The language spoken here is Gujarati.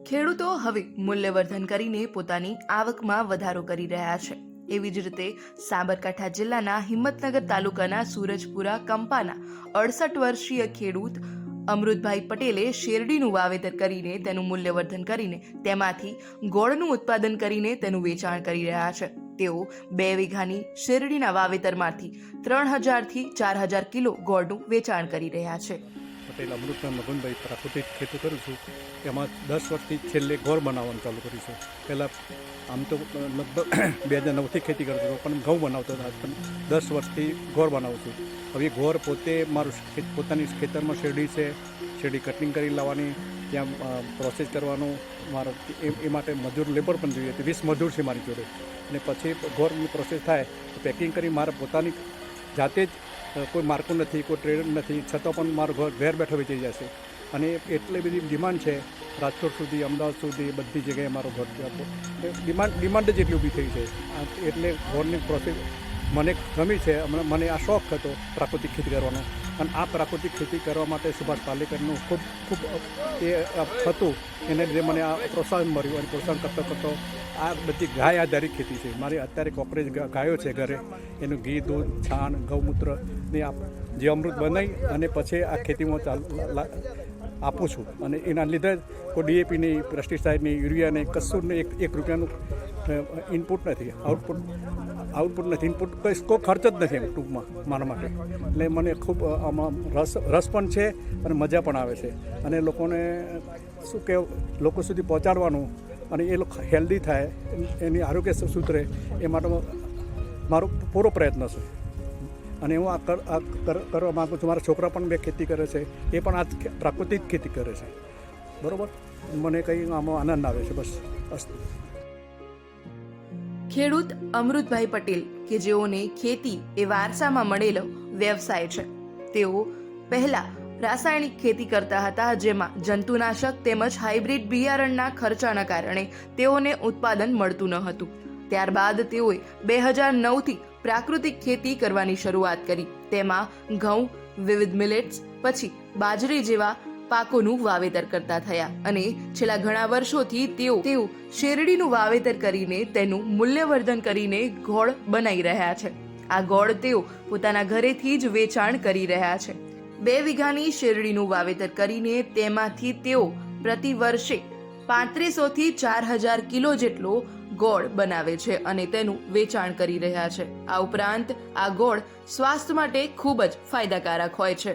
ખેડૂતો હવે મૂલ્યવર્ધન કરીને પોતાની આવકમાં વધારો કરી રહ્યા છે। એવી જ રીતે સાબરકાંઠા જિલ્લાના હિંમતનગર તાલુકાના સૂરજપુરા કંપાના 68 વર્ષીય ખેડૂત અમૃતભાઈ પટેલે શેરડીનું વાવેતર કરીને તેનું મૂલ્યવર્ધન કરીને તેમાંથી ગોળનું ઉત્પાદન કરીને તેનું વેચાણ કરી રહ્યા છે। તેઓ 2 વીઘાની શેરડીના વાવેતરમાંથી 3000 થી 4000 કિલો ગોળનું વેચાણ કરી રહ્યા છે। પટેલ અમૃતભાઈ મગનભાઈ પ્રાકૃતિક ખેતી કરું છું। એમાં 10 વર્ષથી છેલ્લે ગોળ બનાવવાનું ચાલુ કર્યું છે। પહેલાં આમ તો લગભગ 2009થી ખેતી કરતો હતો, પણ ઘઉં બનાવતો હતો, પણ 10 વર્ષથી ગોળ બનાવું છું। હવે ગોળ પોતે મારું પોતાની ખેતરમાં શેરડી છે, શેરડી કટિંગ કરી લાવવાની, ત્યાં પ્રોસેસ કરવાનું, મારો એ માટે મજૂર લેબર પણ જોઈએ, 20 મજૂર છે મારી જોડે। અને પછી ગોળની પ્રોસેસ થાય તો પેકિંગ કરી મારે પોતાની જાતે જ, કોઈ માર્કું નથી, કોઈ ટ્રેડર નથી, છતાં પણ મારું ઘર ઘેર બેઠો વેચાઈ જશે। અને એટલી બધી ડિમાન્ડ છે, રાજકોટ સુધી, અમદાવાદ સુધી, બધી જગ્યાએ મારો ઘર ડિમાન્ડ જ એટલી ઊભી થઈ છે। એટલે ગોળની પ્રોસેસ મને ગમી છે। મને આ શોખ હતો પ્રાકૃતિક ખેતી કરવાનો, અને આ પ્રાકૃતિક ખેતી કરવા માટે સુભાષ પાલેકરનું ખૂબ એ હતું, એને લીધે મને આ પ્રોત્સાહન મળ્યું। અને પ્રોત્સાહન કરતો આ બધી ગાય આધારિત ખેતી છે મારી। અત્યારે કોકરેજ ગાયો છે ઘરે, એનું ઘી, દૂધ, છાણ, ગૌમૂત્ર ને જે અમૃત બનાવી અને પછી આ ખેતીમાં આપું છું। અને એના લીધે કોઈ ડીએપી નહીં, પેસ્ટિસાઇડ નહીં, યુરિયા નહીં, કશું નહીં, એક રૂપિયાનું ઇનપુટ નથી, આઉટપુટ નથી, ઇનપુટ કોઈ ખર્ચ જ નથી એમ ટૂંકમાં મારા માટે। એટલે મને ખૂબ આમાં રસ પણ છે અને મજા પણ આવે છે। અને લોકોને શું કહેવું, લોકો સુધી પહોંચાડવાનું, અને એ લોકો હેલ્ધી થાય, એની આરોગ્ય સુધરે, એ માટે મારો પૂરો પ્રયત્ન છે। અને હું આ કરવા માગું છું। મારા છોકરા પણ બે ખેતી કરે છે, એ પણ આ પ્રાકૃતિક ખેતી કરે છે, બરાબર। મને કંઈ આમાં આનંદ આવે છે, બસ અસ્તુ। ખેડૂત અમૃતભાઈ પટેલ કે જેઓને ખેતી એ વારસામાં મળેલો વ્યવસાય છે, તેઓ પહેલા રાસાયણિક ખેતી કરતા હતા, જેમાં જંતુનાશક તેમજ હાઇબ્રિડ બિયારણના ખર્ચાના કારણે તેઓને ઉત્પાદન મળતું ન હતું। ત્યારબાદ તેઓએ 2009થી પ્રાકૃતિક ખેતી કરવાની શરૂઆત કરી। તેમાં ઘઉં, વિવિધ મિલેટ્સ, પછી બાજરી જેવા પાકોનું વાવેતર કરતા થયા, અને છેલ્લા ઘણા વર્ષોથી તેઓ શેરડીનું વાવેતર કરીને તેનું મૂલ્યવર્ધન કરીને ગોળ બનાવી રહ્યા છે। આ ગોળ તેઓ પોતાના ઘરેથી જ વેચાણ કરી રહ્યા છે। 2 વીઘાની શેરડીનું વાવેતર કરીને તેમાંથી તેઓ પ્રતિ વર્ષે 3500 થી 4000 કિલો જેટલો ગોળ બનાવે છે અને તેનું વેચાણ કરી રહ્યા છે। આ ઉપરાંત આ ગોળ સ્વાસ્થ્ય માટે ખૂબ જ ફાયદાકારક હોય છે।